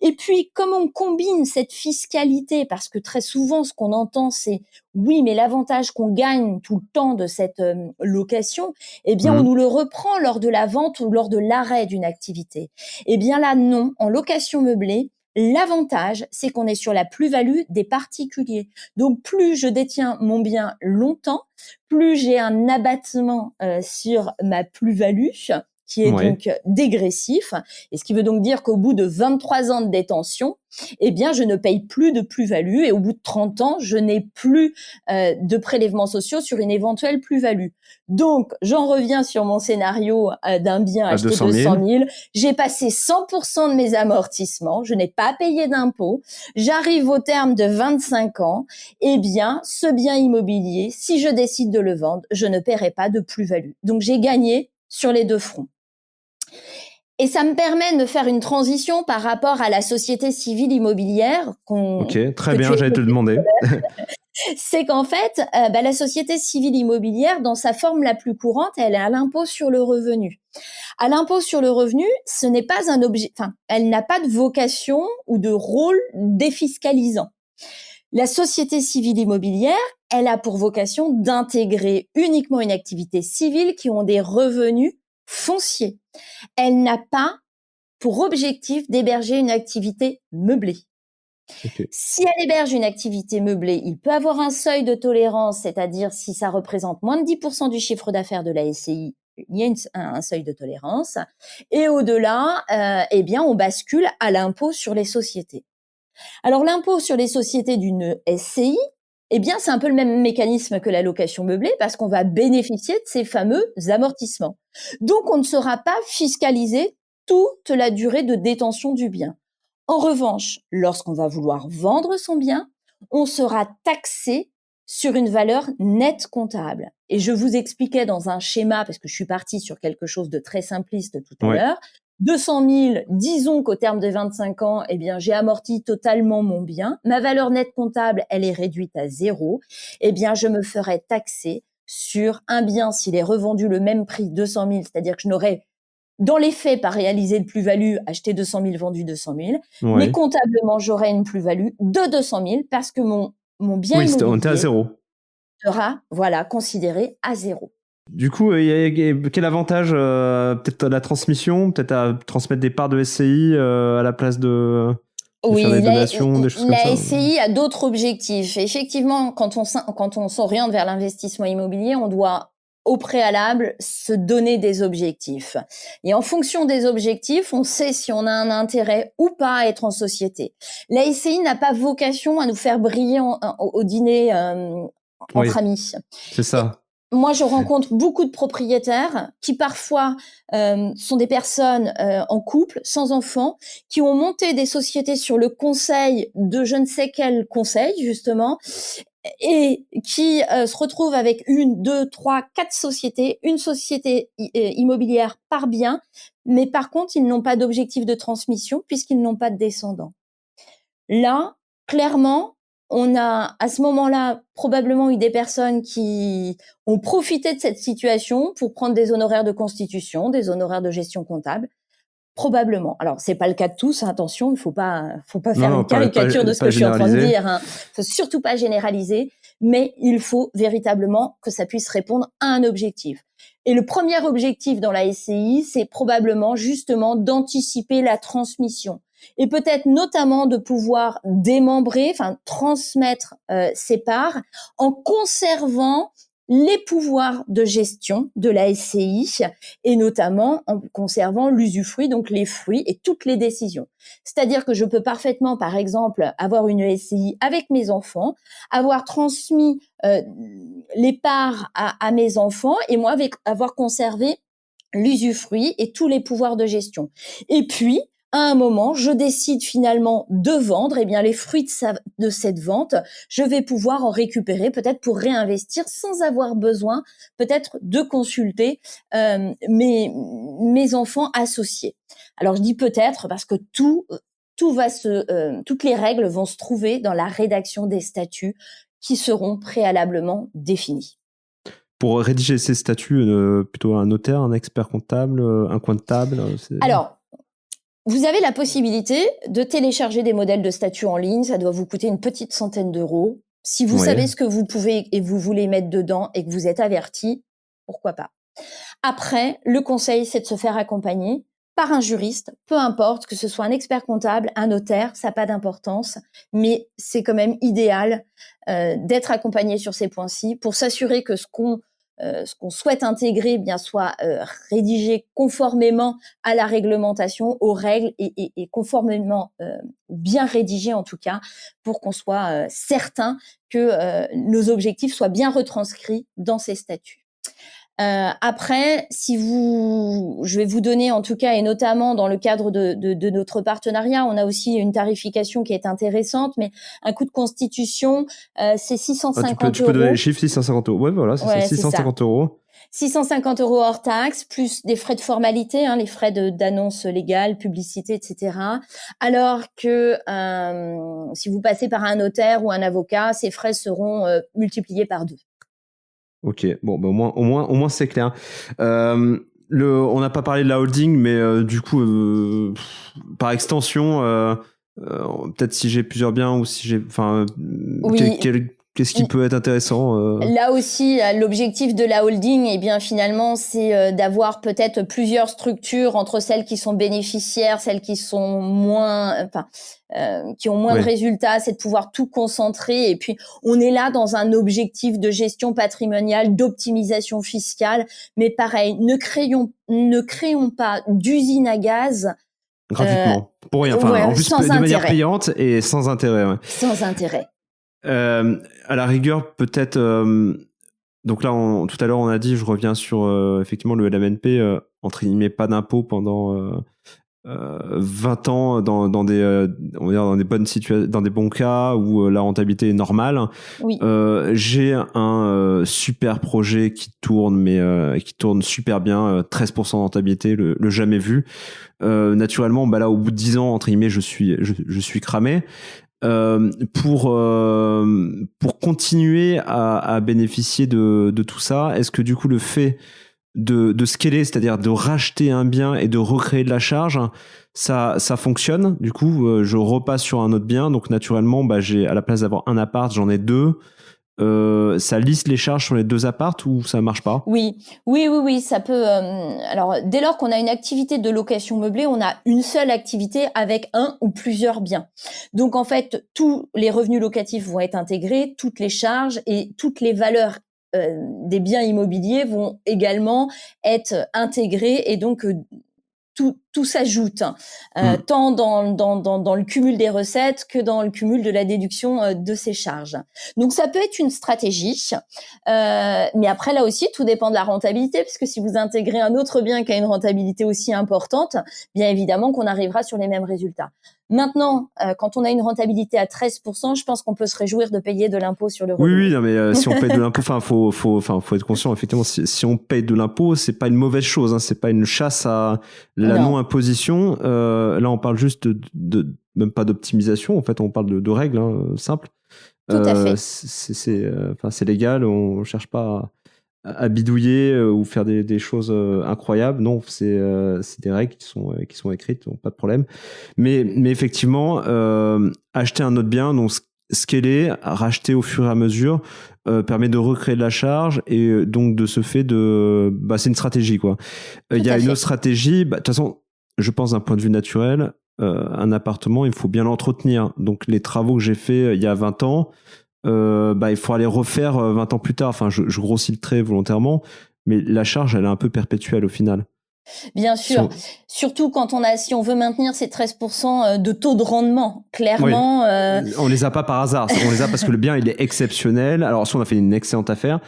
Et puis, comme on combine cette fiscalité, parce que très souvent, ce qu'on entend, c'est oui, mais l'avantage qu'on gagne tout le temps de cette location, eh bien, on nous le reprend lors de la vente ou lors de l'arrêt d'une activité. Eh bien là, non. En location meublée, l'avantage, c'est qu'on est sur la plus-value des particuliers. Donc, plus je détiens mon bien longtemps, plus j'ai un abattement sur ma plus-value, qui est donc dégressif, et ce qui veut donc dire qu'au bout de 23 ans de détention, eh bien, je ne paye plus de plus-value, et au bout de 30 ans, je n'ai plus de prélèvements sociaux sur une éventuelle plus-value. Donc, j'en reviens sur mon scénario d'un bien acheté 200 000. J'ai passé 100% de mes amortissements, je n'ai pas payé d'impôts, j'arrive au terme de 25 ans, eh bien, ce bien immobilier, si je décide de le vendre, je ne paierai pas de plus-value. Donc, j'ai gagné sur les deux fronts. Et ça me permet de faire une transition par rapport à la société civile immobilière. Ok, très bien, j'allais te le demander. C'est qu'en fait, la société civile immobilière, dans sa forme la plus courante, elle est à l'impôt sur le revenu. À l'impôt sur le revenu, ce n'est pas un objet, elle n'a pas de vocation ou de rôle défiscalisant. La société civile immobilière, elle a pour vocation d'intégrer uniquement une activité civile qui ont des revenus foncier. Elle n'a pas pour objectif d'héberger une activité meublée. Okay. Si elle héberge une activité meublée, il peut avoir un seuil de tolérance, c'est-à-dire si ça représente moins de 10% du chiffre d'affaires de la SCI, il y a un seuil de tolérance. Et au-delà, eh bien, on bascule à l'impôt sur les sociétés. Alors, l'impôt sur les sociétés d'une SCI, Eh bien, c'est un peu le même mécanisme que la location meublée parce qu'on va bénéficier de ces fameux amortissements. Donc, on ne sera pas fiscalisé toute la durée de détention du bien. En revanche, lorsqu'on va vouloir vendre son bien, on sera taxé sur une valeur nette comptable. Et je vous expliquais dans un schéma, parce que je suis partie sur quelque chose de très simpliste tout à l'heure, 200 000, disons qu'au terme de 25 ans, eh bien, j'ai amorti totalement mon bien. Ma valeur nette comptable, elle est réduite à 0. Eh bien, je me ferai taxer sur un bien s'il est revendu le même prix, 200 000, c'est-à-dire que je n'aurai dans les faits pas réalisé de plus-value, acheté 200 000, vendu 200 000, mais comptablement, j'aurai une plus-value de 200 000 parce que mon bien immobilier on était à 0. Sera, considéré à 0. Du coup, quel avantage peut-être la transmission, peut-être à transmettre des parts de SCI à la place de faire des donations, des choses comme ça. La SCI a d'autres objectifs. Effectivement, quand on s'oriente vers l'investissement immobilier, on doit au préalable se donner des objectifs. Et en fonction des objectifs, on sait si on a un intérêt ou pas à être en société. La SCI n'a pas vocation à nous faire briller au dîner entre amis. C'est ça. Moi, je rencontre beaucoup de propriétaires qui parfois sont des personnes en couple, sans enfants, qui ont monté des sociétés sur le conseil de je ne sais quel conseil, justement, et qui se retrouvent avec 1, 2, 3, 4 sociétés, une société immobilière par bien, mais par contre, ils n'ont pas d'objectif de transmission puisqu'ils n'ont pas de descendants. Là, clairement, on a à ce moment-là probablement eu des personnes qui ont profité de cette situation pour prendre des honoraires de constitution, des honoraires de gestion comptable. Probablement. Alors, c'est pas le cas de tous, hein, attention, il faut pas faire une caricature de ce que je suis en train de dire, hein. Faut surtout pas généraliser, mais il faut véritablement que ça puisse répondre à un objectif. Et le premier objectif dans la SCI, c'est probablement justement d'anticiper la transmission et peut-être notamment de pouvoir démembrer, enfin transmettre ses parts en conservant les pouvoirs de gestion de la SCI et notamment en conservant l'usufruit, donc les fruits et toutes les décisions. C'est-à-dire que je peux parfaitement, par exemple, avoir une SCI avec mes enfants, avoir transmis les parts à mes enfants et moi avoir conservé l'usufruit et tous les pouvoirs de gestion. Et puis, à un moment, je décide finalement de vendre, eh bien les fruits de cette vente, je vais pouvoir en récupérer peut-être pour réinvestir sans avoir besoin peut-être de consulter mes enfants associés. Alors je dis peut-être parce que toutes les règles vont se trouver dans la rédaction des statuts qui seront préalablement définis. Pour rédiger ces statuts, plutôt un notaire, un expert comptable, un comptable. Alors, vous avez la possibilité de télécharger des modèles de statuts en ligne. Ça doit vous coûter une petite centaine d'euros. Si vous savez ce que vous pouvez et vous voulez mettre dedans et que vous êtes averti, pourquoi pas. Après, le conseil, c'est de se faire accompagner par un juriste, peu importe, que ce soit un expert comptable, un notaire, ça n'a pas d'importance, mais c'est quand même idéal d'être accompagné sur ces points-ci pour s'assurer que ce qu'on souhaite intégrer bien soit rédigé conformément à la réglementation, aux règles et conformément bien rédigé en tout cas, pour qu'on soit certain que nos objectifs soient bien retranscrits dans ces statuts. Après, je vais vous donner en tout cas, et notamment dans le cadre de notre partenariat, on a aussi une tarification qui est intéressante, mais un coût de constitution, c'est 650 euros. Tu peux donner les chiffres, 650 euros. Ouais, voilà, c'est ça, 650 euros. 650 euros hors taxe, plus des frais de formalité, les frais d'annonce légale, publicité, etc. Alors que si vous passez par un notaire ou un avocat, ces frais seront multipliés par 2. Ok, bon, bah au moins c'est clair. On n'a pas parlé de la holding, mais du coup, par extension, peut-être si j'ai plusieurs biens ou si j'ai, qu'est-ce qui peut être intéressant Là aussi, l'objectif de la holding, eh bien finalement, c'est d'avoir peut-être plusieurs structures entre celles qui sont bénéficiaires, celles qui sont qui ont moins de résultats, c'est de pouvoir tout concentrer. Et puis, on est là dans un objectif de gestion patrimoniale, d'optimisation fiscale. Mais pareil, ne créons pas d'usine à gaz gratuitement, pour rien. En plus, de manière payante et sans intérêt. Sans intérêt. À la rigueur, peut-être. Donc là, tout à l'heure, on a dit, je reviens sur effectivement le LMNP, entre guillemets, pas d'impôt pendant 20 ans dans des, on va dire dans des bonnes situations, dans des bons cas où la rentabilité est normale. Oui. J'ai un super projet qui tourne, mais qui tourne super bien, 13% de rentabilité, le jamais vu. Naturellement, bah là, au bout de 10 ans, entre guillemets, je suis cramé. Pour continuer à bénéficier de tout ça, est-ce que du coup le fait de scaler, c'est-à-dire de racheter un bien et de recréer de la charge, ça fonctionne? Du coup, je repasse sur un autre bien, donc naturellement, bah, à la place d'avoir un appart, j'en ai deux. Ça lisse les charges sur les deux apparts ou ça marche pas? Oui, ça peut. Alors, dès lors qu'on a une activité de location meublée, on a une seule activité avec un ou plusieurs biens. Donc, en fait, tous les revenus locatifs vont être intégrés, toutes les charges et toutes les valeurs des biens immobiliers vont également être intégrées et donc tout s'ajoute, tant dans le cumul des recettes que dans le cumul de la déduction de ces charges. Donc ça peut être une stratégie, mais après là aussi tout dépend de la rentabilité, parce que si vous intégrez un autre bien qui a une rentabilité aussi importante, bien évidemment qu'on arrivera sur les mêmes résultats. Maintenant, quand on a une rentabilité à 13%, je pense qu'on peut se réjouir de payer de l'impôt sur le revenu. Oui, non, mais si on paye de l'impôt, faut être conscient. Effectivement, si on paye de l'impôt, c'est pas une mauvaise chose. Hein, c'est pas une chasse à la non-imposition. Là, on parle juste même pas d'optimisation. En fait, on parle de règles simples. Tout à fait. C'est légal. On cherche pas à bidouiller ou faire des choses incroyables. Non, c'est des règles qui sont écrites, donc pas de problème. Mais effectivement, acheter un autre bien, donc scaler, racheter au fur et à mesure, permet de recréer de la charge et donc de ce fait c'est une stratégie quoi. Il y a une autre stratégie. De toute façon, je pense d'un point de vue naturel, un appartement, il faut bien l'entretenir. Donc les travaux que j'ai fait il y a 20 ans. Il faut aller refaire 20 ans plus tard. Enfin, je grossis le trait volontairement, mais la charge, elle est un peu perpétuelle au final. Bien sûr, surtout si on veut maintenir ces 13% de taux de rendement, clairement. Oui. On les a pas par hasard, on les a parce que le bien il est exceptionnel. Alors soit on a fait une excellente affaire,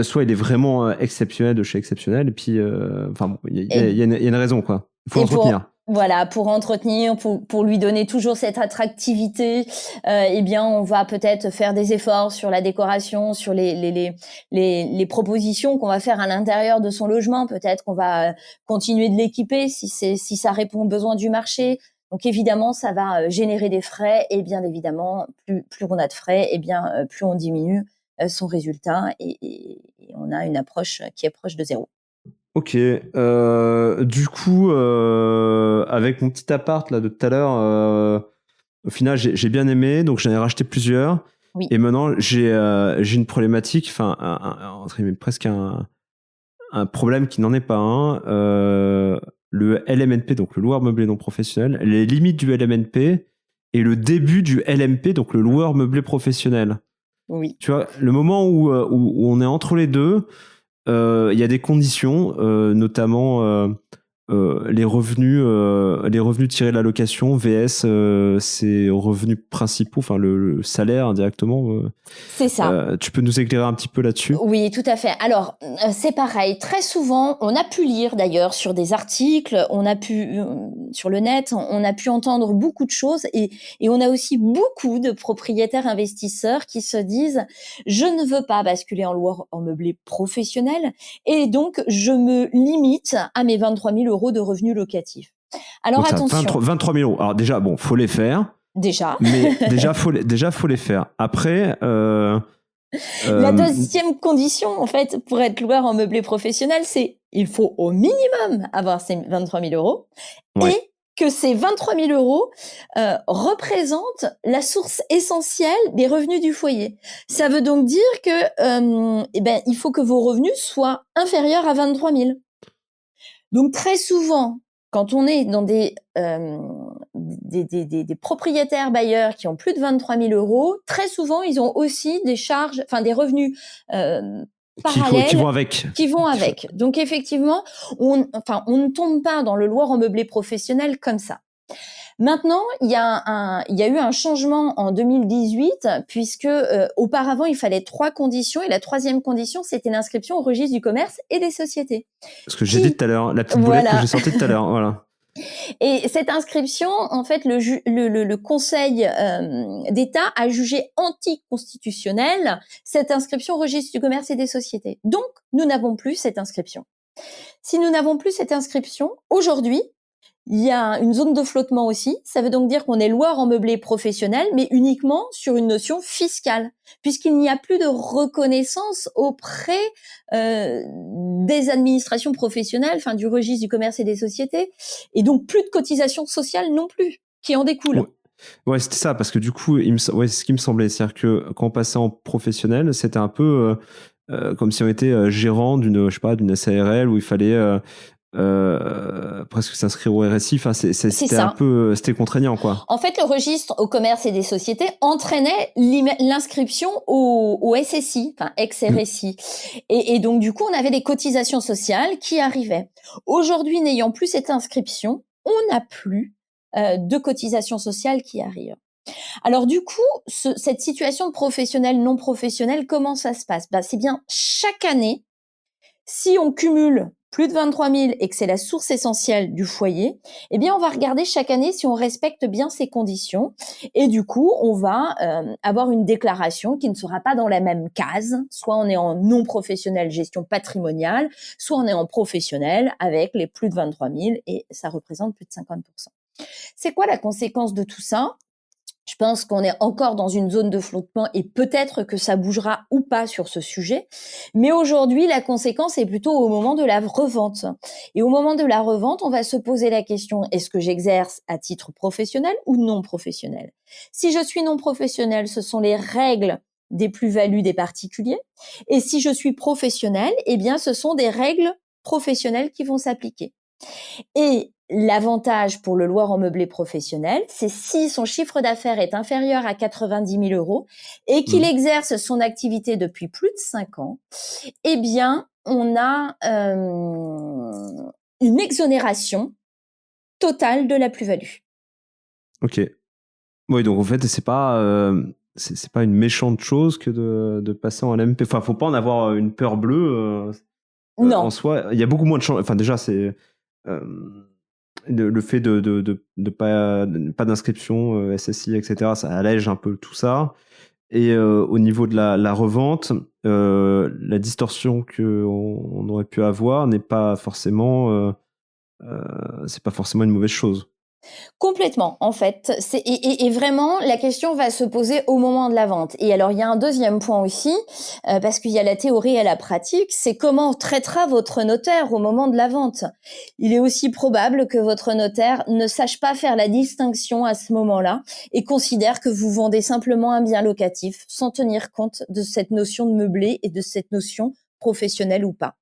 soit il est vraiment exceptionnel de chez exceptionnel, et puis il y a une raison quoi. Il faut entretenir. Voilà, pour entretenir, pour lui donner toujours cette attractivité, on va peut-être faire des efforts sur la décoration, sur les propositions qu'on va faire à l'intérieur de son logement. Peut-être qu'on va continuer de l'équiper si ça répond aux besoins du marché. Donc évidemment, ça va générer des frais et bien évidemment, plus on a de frais, plus on diminue son résultat et on a une approche qui est proche de zéro. Ok, du coup, avec mon petit appart là de tout à l'heure, au final j'ai bien aimé, donc j'en ai racheté plusieurs. Oui. Et maintenant j'ai une problématique, presque un problème qui n'en est pas un. Le LMNP, donc le loueur meublé non professionnel, les limites du LMNP et le début du LMP, donc le loueur meublé professionnel. Oui. Tu vois, le moment où on est entre les deux. Il y a des conditions, notamment les revenus tirés de la location, VS, c'est revenus principaux, enfin le salaire indirectement. C'est ça. Tu peux nous éclairer un petit peu là-dessus? Oui, tout à fait. Alors, c'est pareil. Très souvent, on a pu lire d'ailleurs sur des articles, sur le net, on a pu entendre beaucoup de choses et on a aussi beaucoup de propriétaires investisseurs qui se disent « Je ne veux pas basculer en loueur en meublé professionnel et donc je me limite à mes 23 000 € de revenus locatifs. » Alors donc attention. 23 000 €. Alors déjà, bon, faut les faire. Déjà. Mais déjà faut les faire. Après. La deuxième condition, en fait, pour être loueur en meublé professionnel, c'est il faut au minimum avoir ces 23 000 € et que ces 23 000 € représentent la source essentielle des revenus du foyer. Ça veut donc dire que il faut que vos revenus soient inférieurs à 23 000. Donc très souvent, quand on est dans des propriétaires bailleurs qui ont plus de 23 000 €, très souvent, ils ont aussi des charges, enfin des revenus parallèles qui vont avec. Donc effectivement, on ne tombe pas dans le loueur en meublé professionnel comme ça. Maintenant, il y a eu un changement en 2018 puisque auparavant il fallait 3 conditions et la troisième condition c'était l'inscription au registre du commerce et des sociétés. Ce que j'ai dit tout à l'heure, la petite boulette que j'ai sortie tout à l'heure, voilà. Et cette inscription, en fait, le Conseil d'État a jugé anticonstitutionnelle cette inscription au registre du commerce et des sociétés. Donc, nous n'avons plus cette inscription. Si nous n'avons plus cette inscription, aujourd'hui, il y a une zone de flottement aussi. Ça veut donc dire qu'on est loueur en meublé professionnel, mais uniquement sur une notion fiscale, puisqu'il n'y a plus de reconnaissance auprès des administrations professionnelles, enfin du registre du commerce et des sociétés, et donc plus de cotisations sociales non plus, qui en découlent. Ouais, c'était ça, parce que du coup, c'est ce qui me semblait, c'est-à-dire que quand on passait en professionnel, c'était un peu comme si on était gérant d'une SARL où il fallait presque s'inscrire au RSI. Enfin, c'était un peu, c'était contraignant, quoi. En fait, le registre au commerce et des sociétés entraînait l'inscription au SSI, enfin ex-RSI. Et donc, du coup, on avait des cotisations sociales qui arrivaient. Aujourd'hui, n'ayant plus cette inscription, on n'a plus de cotisations sociales qui arrivent. Alors du coup, cette situation de professionnel non professionnel, comment ça se passe ? C'est bien chaque année, si on cumule plus de 23 000 et que c'est la source essentielle du foyer, eh bien, on va regarder chaque année si on respecte bien ces conditions. Et du coup, on va avoir une déclaration qui ne sera pas dans la même case. Soit on est en non professionnel gestion patrimoniale, soit on est en professionnel avec les plus de 23 000 et ça représente plus de 50%. C'est quoi la conséquence de tout ça ? Je pense qu'on est encore dans une zone de flottement et peut-être que ça bougera ou pas sur ce sujet. Mais aujourd'hui, la conséquence est plutôt au moment de la revente. Et au moment de la revente, on va se poser la question, est-ce que j'exerce à titre professionnel ou non professionnel ? Si je suis non professionnel, ce sont les règles des plus-values des particuliers. Et si je suis professionnel, eh bien, ce sont des règles professionnelles qui vont s'appliquer. Et l'avantage pour le loueur en meublé professionnel, c'est si son chiffre d'affaires est inférieur à 90 000 euros et qu'il exerce son activité depuis plus de 5 ans, eh bien, on a une exonération totale de la plus-value. Ok. Oui, donc en fait, c'est pas une méchante chose que de passer en LMP. Enfin, faut pas en avoir une peur bleue Non. En soi. Il y a beaucoup moins de chances. Enfin, déjà, c'est le fait de pas d'inscription SSI, etc. Ça allège un peu tout ça. Et au niveau de la revente, la distorsion qu'on aurait pu avoir n'est pas forcément c'est pas forcément une mauvaise chose. Complètement, en fait. Et vraiment, la question va se poser au moment de la vente. Et alors, il y a un deuxième point aussi, parce qu'il y a la théorie et la pratique, c'est comment traitera votre notaire au moment de la vente. Il est aussi probable que votre notaire ne sache pas faire la distinction à ce moment-là et considère que vous vendez simplement un bien locatif sans tenir compte de cette notion de meublé et de cette notion professionnelle ou pas.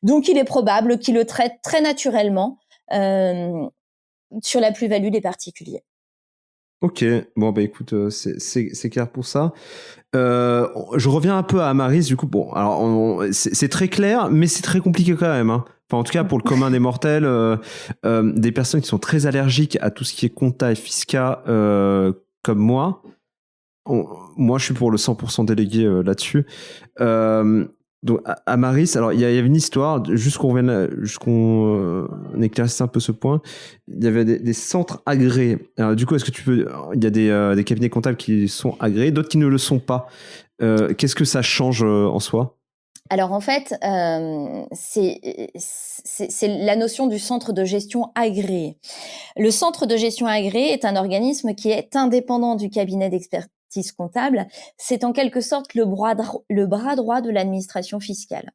Donc, il est probable qu'il le traite très naturellement sur la plus-value des particuliers. Ok, bon bah écoute, c'est clair pour ça. Je reviens un peu à Amaris, du coup, bon, alors c'est très clair, mais c'est très compliqué quand même, hein. Enfin, en tout cas, pour le commun des mortels, des personnes qui sont très allergiques à tout ce qui est compta et fiscal, comme moi. Moi, je suis pour le 100% délégué là-dessus. Donc, Amaris, alors il y avait une histoire, juste qu'on éclaircisse un peu ce point. Il y avait des centres agréés. Alors, du coup, est-ce que tu peux. Il y a des cabinets comptables qui sont agréés, d'autres qui ne le sont pas. Qu'est-ce que ça change en soi ? Alors en fait, c'est la notion du centre de gestion agréé. Le centre de gestion agréé est un organisme qui est indépendant du cabinet d'expertise comptable. C'est en quelque sorte le bras droit de l'administration fiscale.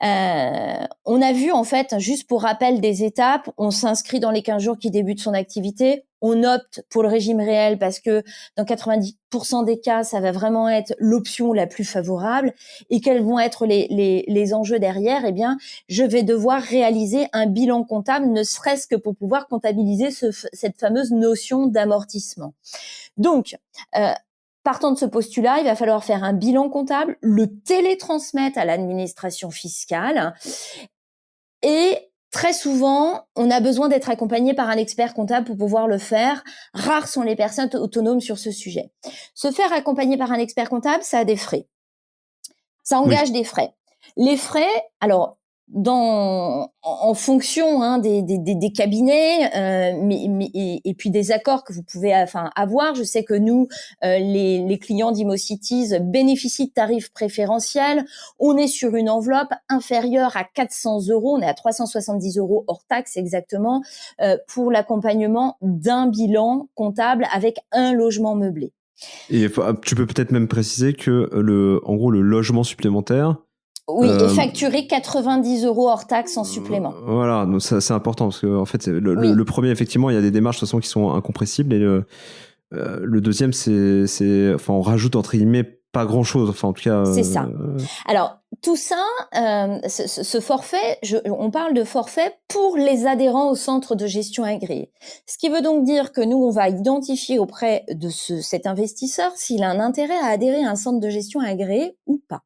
On a vu en fait, juste pour rappel des étapes, on s'inscrit dans les 15 jours qui débutent son activité, on opte pour le régime réel parce que dans 90% des cas, ça va vraiment être l'option la plus favorable. Et quels vont être les enjeux derrière ? Eh bien, je vais devoir réaliser un bilan comptable, ne serait-ce que pour pouvoir comptabiliser cette fameuse notion d'amortissement. Donc, partant de ce postulat, il va falloir faire un bilan comptable, le télétransmettre à l'administration fiscale et très souvent, on a besoin d'être accompagné par un expert comptable pour pouvoir le faire. Rares sont les personnes autonomes sur ce sujet. Se faire accompagner par un expert comptable, ça a des frais. Ça engage des frais. Les frais, alors en fonction des cabinets, et puis des accords que vous pouvez avoir. Je sais que nous, les clients d'Imocities bénéficient de tarifs préférentiels. On est sur une enveloppe inférieure à 400 €. On est à 370 € hors taxe exactement pour l'accompagnement d'un bilan comptable avec un logement meublé. Et tu peux peut-être même préciser que le logement supplémentaire. Oui, est facturé 90 € hors taxe en supplément. Voilà, donc ça c'est important parce que en fait le premier, effectivement, il y a des démarches de toute façon qui sont incompressibles, et le deuxième c'est on rajoute entre guillemets pas grand chose, en tout cas. C'est ça. Alors tout ça, ce forfait, on parle de forfait pour les adhérents au centre de gestion agréé. Ce qui veut donc dire que nous, on va identifier auprès de cet investisseur s'il a un intérêt à adhérer à un centre de gestion agréé ou pas.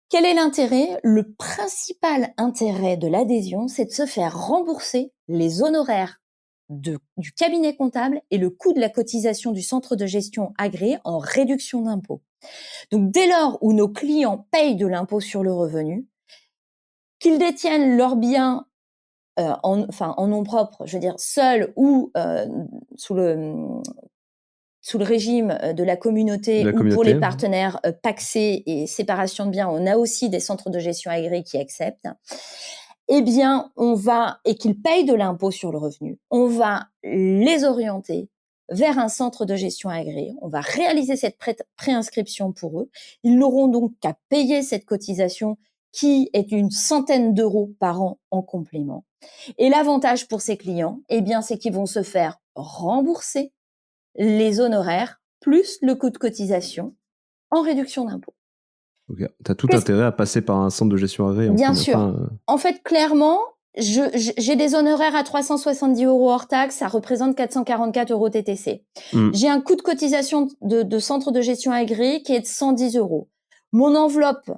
Quel est l'intérêt? Le principal intérêt de l'adhésion, c'est de se faire rembourser les honoraires du cabinet comptable et le coût de la cotisation du centre de gestion agréé en réduction d'impôt. Donc, dès lors où nos clients payent de l'impôt sur le revenu, qu'ils détiennent leurs biens en nom propre, je veux dire seuls ou sous le régime de la communauté ou pour les partenaires pacsés et séparation de biens, on a aussi des centres de gestion agréés qui acceptent. Eh bien, et qu'ils payent de l'impôt sur le revenu, on va les orienter vers un centre de gestion agréé. On va réaliser cette préinscription pour eux. Ils n'auront donc qu'à payer cette cotisation qui est une centaine d'euros par an en complément. Et l'avantage pour ces clients, eh bien, c'est qu'ils vont se faire rembourser les honoraires plus le coût de cotisation en réduction d'impôt. Okay. Tu as tout intérêt à passer par un centre de gestion agréé. Bien sûr. En fait, clairement, j'ai des honoraires à 370 € hors taxe, ça représente 444 € TTC. J'ai un coût de cotisation de centre de gestion agréé qui est de 110 €. Mon enveloppe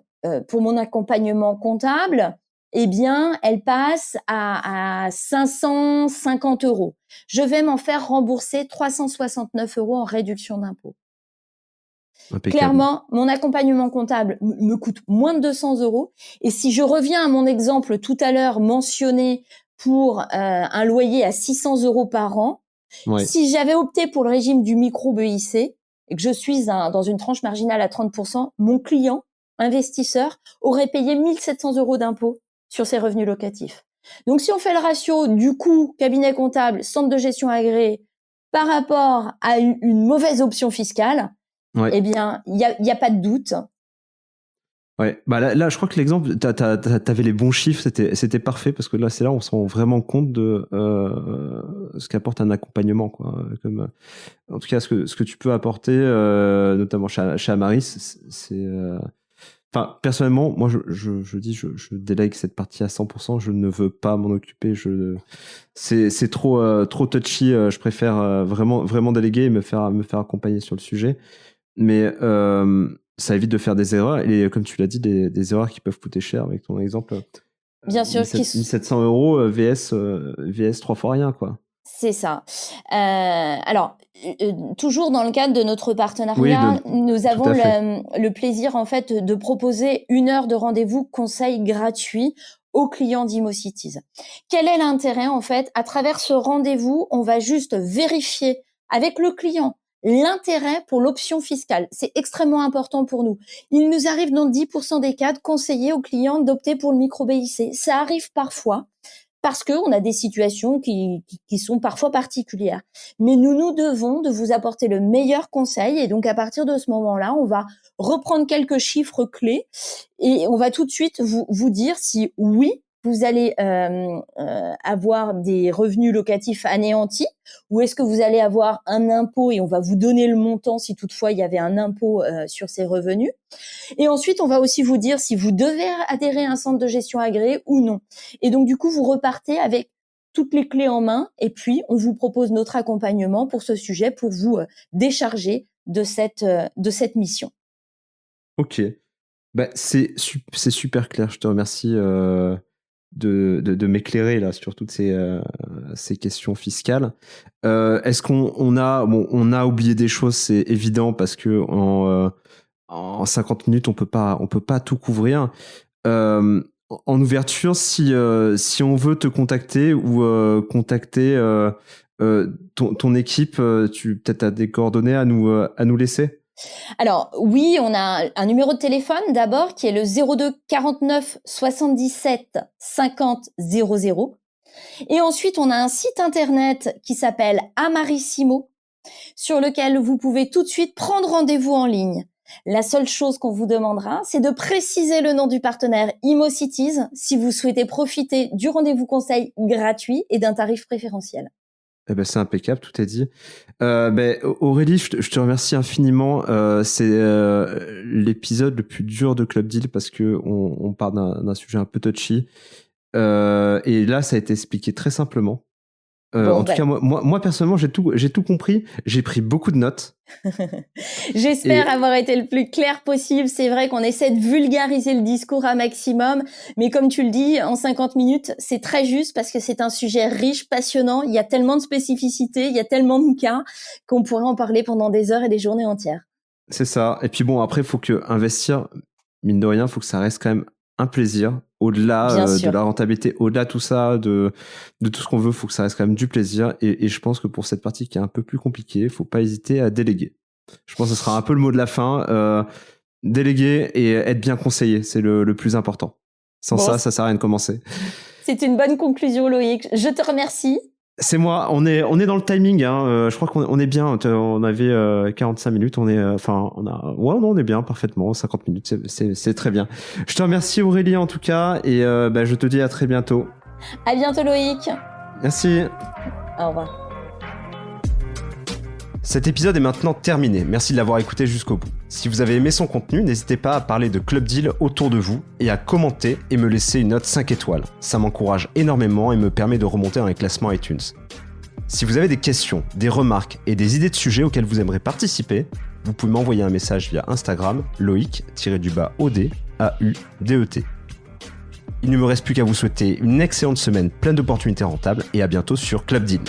pour mon accompagnement comptable, eh bien, elle passe à 550 €. Je vais m'en faire rembourser 369 € en réduction d'impôt. Impeccable. Clairement, mon accompagnement comptable me coûte moins de 200 €. Et si je reviens à mon exemple tout à l'heure mentionné pour un loyer à 600 € par an, si j'avais opté pour le régime du micro-BIC et que je suis dans une tranche marginale à 30%, mon client, investisseur, aurait payé 1 700 € d'impôt sur ses revenus locatifs. Donc, si on fait le ratio du coût cabinet comptable, centre de gestion agréé par rapport à une mauvaise option fiscale, eh bien, il y a pas de doute. Ouais, bah là, je crois que l'exemple, t'avais les bons chiffres, c'était parfait, parce que là, c'est là où on se rend vraiment compte de ce qu'apporte un accompagnement, quoi. Comme, en tout cas, ce que tu peux apporter, notamment chez Amaris, c'est personnellement, moi, je dis, je délègue cette partie à 100%. Je ne veux pas m'en occuper. C'est trop touchy. Je préfère vraiment déléguer et me faire accompagner sur le sujet. Mais ça évite de faire des erreurs. Et comme tu l'as dit, des erreurs qui peuvent coûter cher, avec ton exemple. Bien sûr. 1700 € VS 3 fois rien, quoi. C'est ça. Alors, toujours dans le cadre de notre partenariat, nous avons le plaisir, en fait, de proposer 1 heure de rendez-vous conseil gratuit aux clients d'Imocities. Quel est l'intérêt, en fait? À travers ce rendez-vous, on va juste vérifier avec le client l'intérêt pour l'option fiscale. C'est extrêmement important pour nous. Il nous arrive dans 10% des cas de conseiller aux clients d'opter pour le micro-BIC. Ça arrive parfois, parce que on a des situations qui sont parfois particulières. Mais nous devons de vous apporter le meilleur conseil. Et donc, à partir de ce moment-là, on va reprendre quelques chiffres clés et on va tout de suite vous dire si oui, vous allez avoir des revenus locatifs anéantis, ou est-ce que vous allez avoir un impôt et on va vous donner le montant si toutefois il y avait un impôt sur ces revenus. Et ensuite, on va aussi vous dire si vous devez adhérer à un centre de gestion agréé ou non. Et donc, du coup, vous repartez avec toutes les clés en main et puis on vous propose notre accompagnement pour ce sujet, pour vous décharger de cette mission. Ok. Bah, c'est super clair. Je te remercie. de m'éclairer là sur toutes ces questions fiscales. Est-ce qu'on a oublié des choses, c'est évident, parce que en 50 minutes on peut pas tout couvrir. En ouverture, si on veut te contacter ou contacter ton équipe, tu peut-être as des coordonnées à nous laisser? Alors oui, on a un numéro de téléphone d'abord qui est le 02 49 77 50 00. Et ensuite, on a un site internet qui s'appelle Amarissimo, sur lequel vous pouvez tout de suite prendre rendez-vous en ligne. La seule chose qu'on vous demandera, c'est de préciser le nom du partenaire ImoCities si vous souhaitez profiter du rendez-vous conseil gratuit et d'un tarif préférentiel. Eh ben, c'est impeccable, tout est dit. Aurélie, je te remercie infiniment. C'est l'épisode le plus dur de Club Deal parce que on part d'un sujet un peu touchy. Et là, ça a été expliqué très simplement. En tout cas, moi personnellement, j'ai tout compris. J'ai pris beaucoup de notes. J'espère avoir été le plus clair possible. C'est vrai qu'on essaie de vulgariser le discours un maximum, mais comme tu le dis, en 50 minutes, c'est très juste parce que c'est un sujet riche, passionnant. Il y a tellement de spécificités, il y a tellement de cas qu'on pourrait en parler pendant des heures et des journées entières. C'est ça. Et puis bon, après, faut que investir, mine de rien, faut que ça reste quand même un plaisir. Au-delà de la rentabilité, au-delà de tout ça, de tout ce qu'on veut, faut que ça reste quand même du plaisir. Et je pense que pour cette partie qui est un peu plus compliquée, faut pas hésiter à déléguer. Je pense que ce sera un peu le mot de la fin. Déléguer et être bien conseillé, c'est le plus important. Sans ça sert à rien de commencer. C'est une bonne conclusion, Loïc. Je te remercie. C'est moi, on est dans le timing, hein. Je crois qu'on est bien. On avait 45 minutes, on est bien parfaitement. 50 minutes, c'est très bien. Je te remercie, Aurélie, en tout cas, et je te dis à très bientôt. À bientôt, Loïc. Merci. Au revoir. Cet épisode est maintenant terminé. Merci de l'avoir écouté jusqu'au bout. Si vous avez aimé son contenu, n'hésitez pas à parler de Club Deal autour de vous et à commenter et me laisser une note 5 étoiles. Ça m'encourage énormément et me permet de remonter dans les classements iTunes. Si vous avez des questions, des remarques et des idées de sujets auxquels vous aimeriez participer, vous pouvez m'envoyer un message via Instagram, Loïc-OD, AUDET. Il ne me reste plus qu'à vous souhaiter une excellente semaine pleine d'opportunités rentables et à bientôt sur Club Deal.